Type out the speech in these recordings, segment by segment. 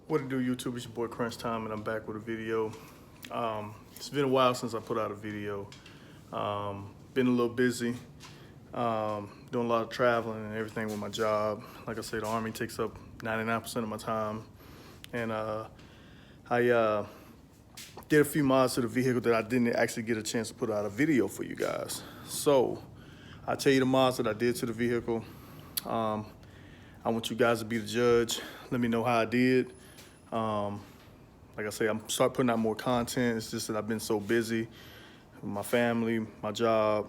What it do, YouTube? It's your boy Crunch Time, and I'm back with a video. It's been a while since I put out a video. Been a little busy, doing a lot of traveling and everything with my job. Like I said, the Army takes up 99% of my time. And I did a few mods to the vehicle that I didn't actually get a chance to put out a video for you guys. So I'll tell you the mods that I did to the vehicle. I want you guys to be the judge. Let me know how I did. Like I say, I'm start putting out more content. It's just that I've been so busy with my family, my job,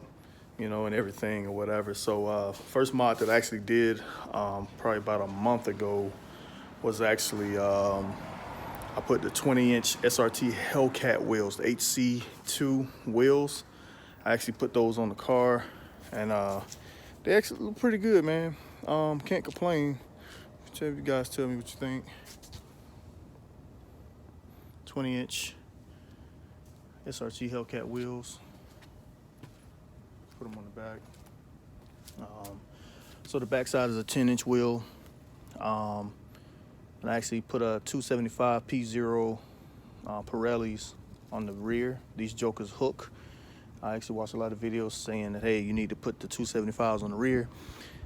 you know, and everything or whatever. So first mod that I actually did probably about a month ago was actually I put the 20-inch SRT Hellcat wheels, the HC2 wheels. I actually put those on the car, and they actually look pretty good, man. Can't complain. You guys tell me what you think. 20-inch SRT Hellcat wheels. Put them on the back. So the back side is a 10-inch wheel. And I actually put a 275 P0 Pirellis on the rear. These jokers hook. I actually watched a lot of videos saying that, hey, you need to put the 275s on the rear.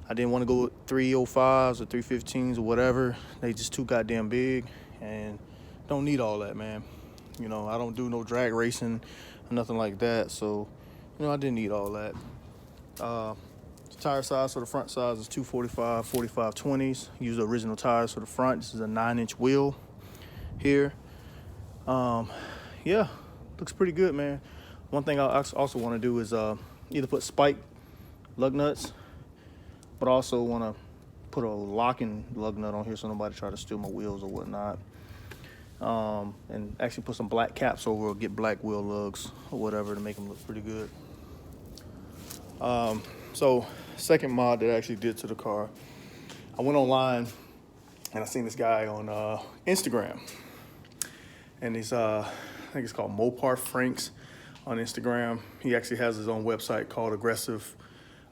I didn't want to go with 305s or 315s or whatever. They just too goddamn big and don't need all that, man. You know, I don't do no drag racing or nothing like that. So, you know, I didn't need all that. The tire size for the front size is 245 45/20s. Use the original tires for the front. This is a 9-inch wheel here. Yeah, looks pretty good, man. One thing I also want to do is either put spike lug nuts, but also want to put a locking lug nut on here so nobody try to steal my wheels or whatnot. And actually put some black caps over or get black wheel lugs or whatever to make them look pretty good. So second mod that I actually did to the car, I went online and I seen this guy on Instagram, and he's I think it's called Mopar Franks on Instagram. He actually has his own website called Aggressive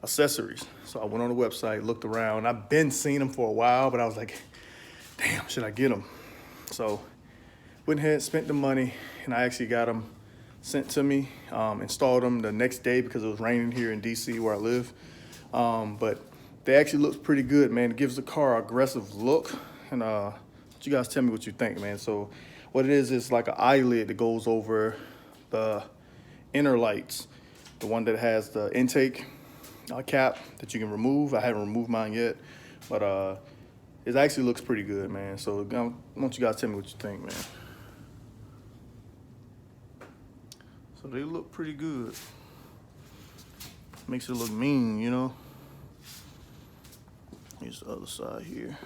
Accessories. So I went on the website, looked around. I've been seeing him for a while, but I was like, damn, should I get him? So went ahead, spent the money, and I actually got them sent to me, installed them the next day because it was raining here in DC where I live. But they actually look pretty good, man. It gives the car an aggressive look. And you guys tell me what you think, man. So what it is like an eyelid that goes over the inner lights. The one that has the intake cap that you can remove. I haven't removed mine yet, but it actually looks pretty good, man. So I want you guys to tell me what you think, man. So they look pretty good. Makes it look mean, you know. Here's the other side here.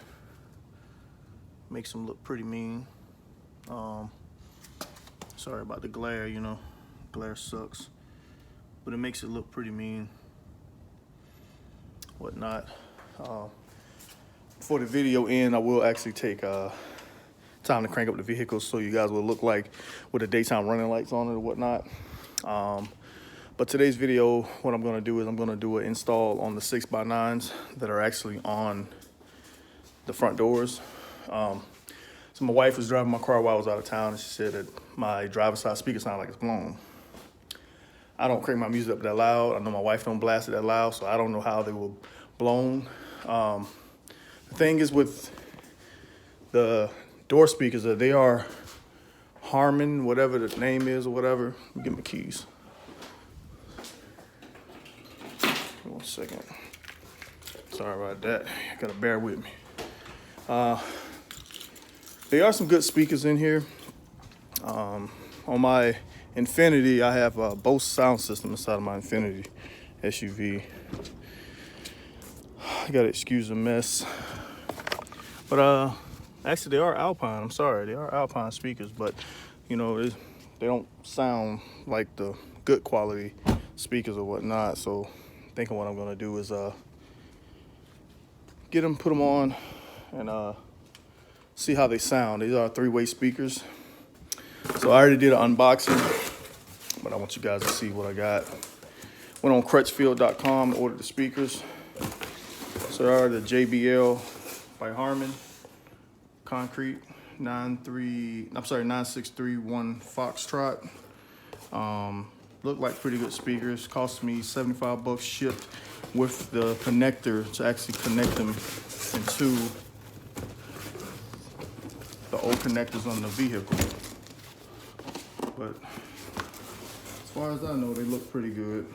Makes them look pretty mean. Sorry about the glare, you know. Glare sucks. But it makes it look pretty mean. Whatnot. For the video end, I will actually take time to crank up the vehicle so you guys will look like with the daytime running lights on it or whatnot. But today's video, what I'm gonna do is I'm gonna do an install on the 6x9s that are actually on the front doors. So my wife was driving my car while I was out of town, and she said that my driver's side speaker sounded like it's blown. I don't crank my music up that loud. I know my wife don't blast it that loud, so I don't know how they were blown. The thing is with the door speakers, that they are Harman, whatever the name is or whatever. Give me the keys. 1 second. Sorry about that. You gotta bear with me. There are some good speakers in here. On my Infinity, I have a Bose sound system inside of my Infinity SUV. I gotta excuse the mess. But actually they are Alpine. I'm sorry, they are Alpine speakers, but you know, they don't sound like the good quality speakers or whatnot. So I think what I'm gonna do is get them, put them on, and see how they sound. These are 3-way speakers. So I already did an unboxing, but I want you guys to see what I got. Went on crutchfield.com and ordered the speakers. So there are the JBL by Harman concrete. 9631 Foxtrot. Look like pretty good speakers. Cost me 75 bucks shipped with the connector to actually connect them into the old connectors on the vehicle. But as far as I know, they look pretty good.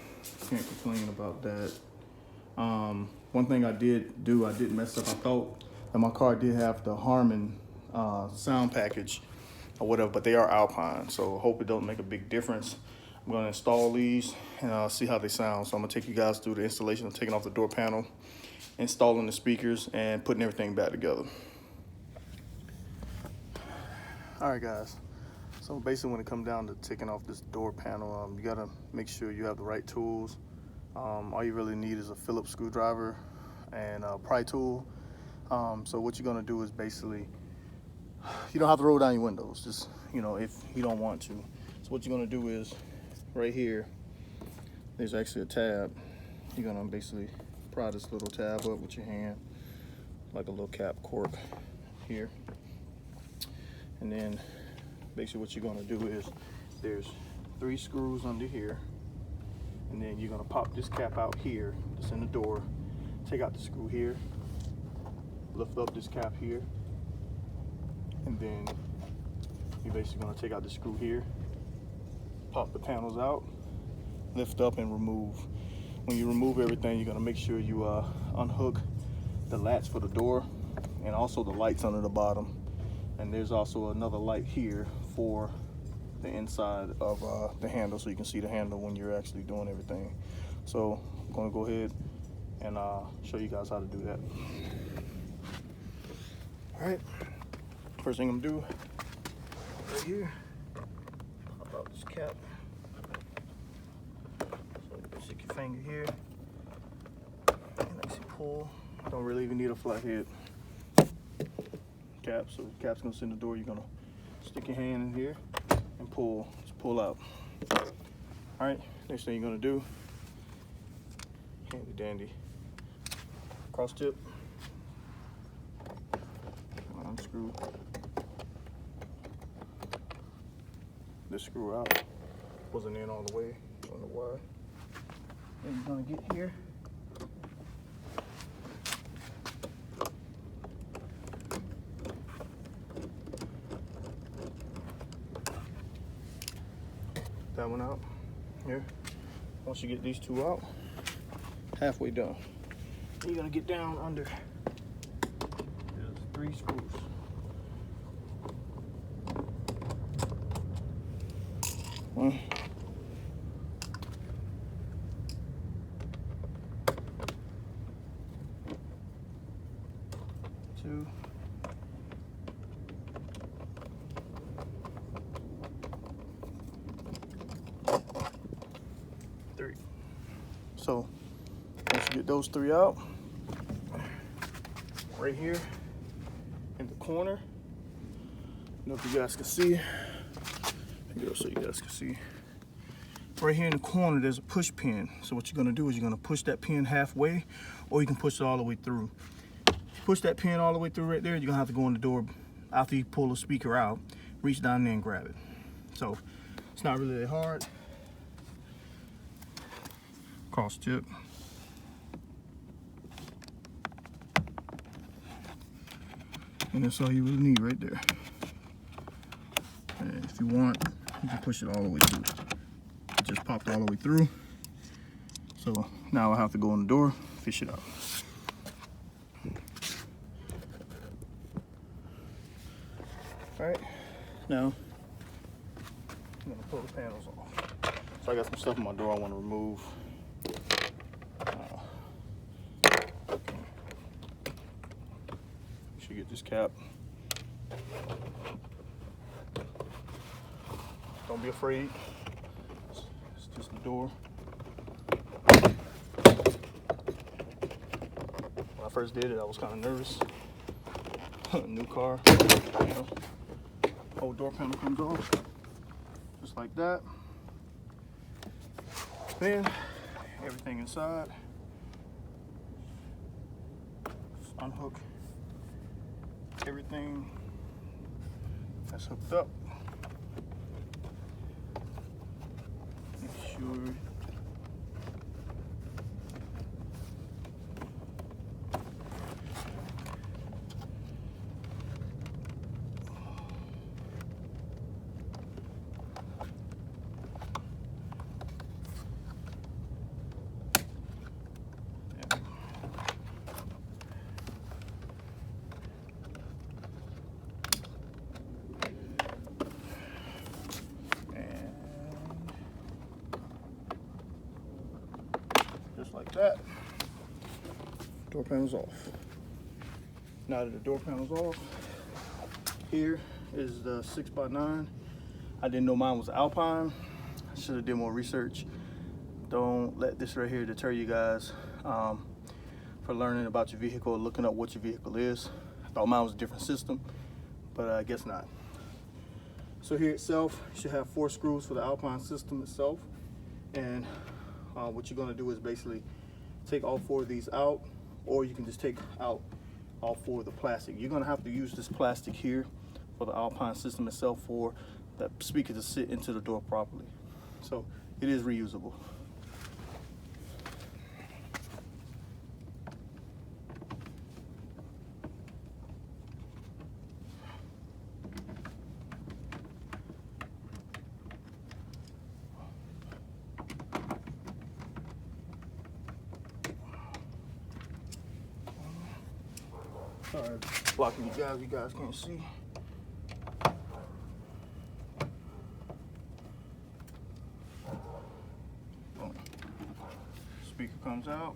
Can't complain about that. One thing I did do, I did mess up. I thought that my car did have the Harman sound package or whatever, but they are Alpine, so I hope it don't make a big difference. I'm gonna install these and see how they sound. So I'm gonna take you guys through the installation of taking off the door panel, installing the speakers, and putting everything back together. All right, guys. So basically, when it comes down to taking off this door panel, you gotta make sure you have the right tools. All you really need is a Phillips screwdriver and a pry tool. So what you're gonna do is basically, you don't have to roll down your windows, just, if you don't want to. So what you're gonna do is, right here, there's actually a tab. You're gonna basically pry this little tab up with your hand, like a little cap cork here. And then basically what you're gonna do is, there's 3 screws under here. And then you're gonna pop this cap out here, that's in the door, take out the screw here, lift up this cap here, and then you're basically gonna take out the screw here, pop the panels out, lift up and remove. When you remove everything, you're gonna make sure you unhook the latch for the door and also the lights under the bottom. And there's also another light here for the inside of the handle, so you can see the handle when you're actually doing everything. So I'm gonna go ahead and show you guys how to do that. All right, first thing I'm gonna do right here, pop out this cap. So you stick your finger here and actually pull. Don't really even need a flathead cap. So the cap's gonna sit in the door. You're gonna stick your hand in here and pull. Just pull out. All right, next thing you're gonna do, handy dandy cross tip, unscrew this screw out. Wasn't in all the way, don't know why. Then you're gonna get here, that one out here. Once you get these 2 out, halfway done, then you're gonna get down under. There's 3 screws. One, 2, 3. So once you get those 3 out, right here in the corner, I don't know if you guys can see. So you guys can see. Right here in the corner, there's a push pin. So what you're gonna do is you're gonna push that pin halfway, or you can push it all the way through. If you push that pin all the way through right there, you're gonna have to go in the door after you pull the speaker out, reach down there and grab it. So it's not really that hard. Cross tip. And that's all you really need right there. And if you want, you can push it all the way through. It just popped all the way through. So now I have to go in the door, fish it out. All right, now I'm gonna pull the panels off. So I got some stuff in my door I want to remove. Should get this cap. Don't be afraid. It's just the door. When I first did it, I was kind of nervous. New car, you know. Whole door panel comes off, just like that. Then everything inside. Just unhook everything. That's hooked up. Make sure. Just like that, door panel's off. Now that the door panel's off, here is the 6x9. I didn't know mine was Alpine. I should have did more research. Don't let this right here deter you guys for learning about your vehicle or looking up what your vehicle is. I thought mine was a different system, but I guess not. So here itself, you should have 4 screws for the Alpine system itself. And what you're gonna do is basically take all 4 of these out, or you can just take out all 4 of the plastic. You're gonna have to use this plastic here for the Alpine system itself for that speaker to sit into the door properly. So it is reusable. Sorry, blocking you guys can't see. Boom. Speaker comes out.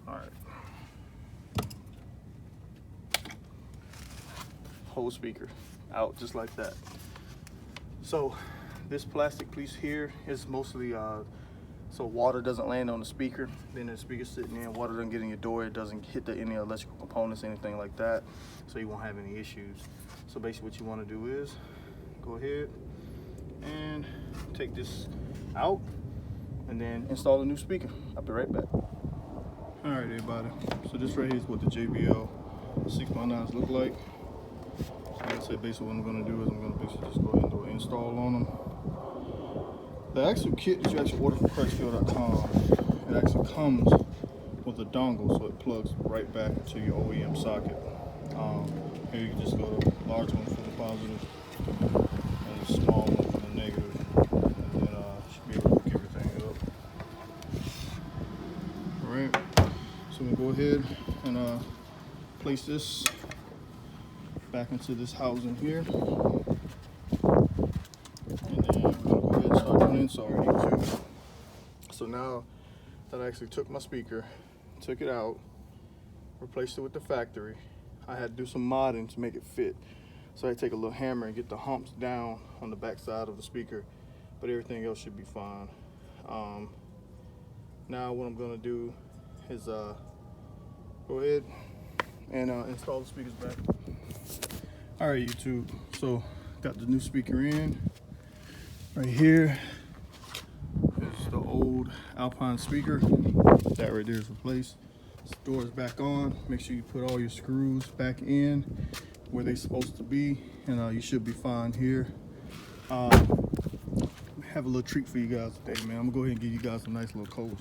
All right. Whole speaker out just like that. So this plastic piece here is mostly so water doesn't land on the speaker. Then the speaker's sitting there, water doesn't get in your door, it doesn't hit any electrical components, anything like that, so you won't have any issues. So basically what you want to do is go ahead and take this out and then install a new speaker. I'll be right back. All right, everybody, so this right here is what the JBL 6x9s look like. So like I said, basically what I'm going to do is I'm going to basically just go ahead and do an install on them. The actual kit that you actually order from Christfield.com, it actually comes with a dongle, so it plugs right back into your OEM socket. Here you can just go to large one for the positive and a small one for the negative, and then should be able to hook everything up. All right, so we'll go ahead and place this back into this housing here. So now that I actually took my speaker, took it out, replaced it with the factory, I had to do some modding to make it fit. So I had to take a little hammer and get the humps down on the back side of the speaker, but everything else should be fine. Now what I'm gonna do is go ahead and install the speakers back. All right, YouTube, so got the new speaker in. Right here is the old Alpine speaker. That right there is replaced. This door is back on. Make sure you put all your screws back in where they're supposed to be, and you should be fine here. I have a little treat for you guys today, man. I'm gonna go ahead and give you guys a nice little cold.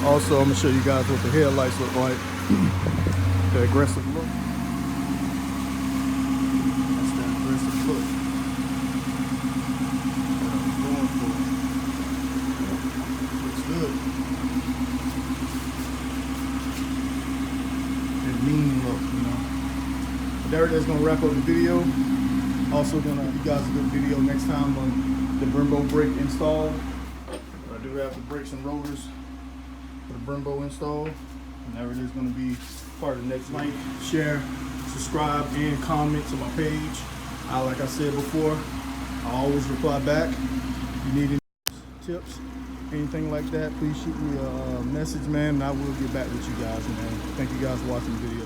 Also, I'm gonna show you guys what the headlights look like. The aggressive look. That's the aggressive look. What I was going for. Looks good. That mean look, you know. But there it is, gonna wrap up the video. Also gonna give you guys a good video next time on the Brembo brake install. I do have the brakes and rotors for the Brembo install, and there it is going to be part of the next. Like, share, subscribe, and comment to my page. Like I said before, I always reply back. If you need any tips, anything like that, please shoot me a message, man, and I will get back with you guys, man. Thank you guys for watching the video.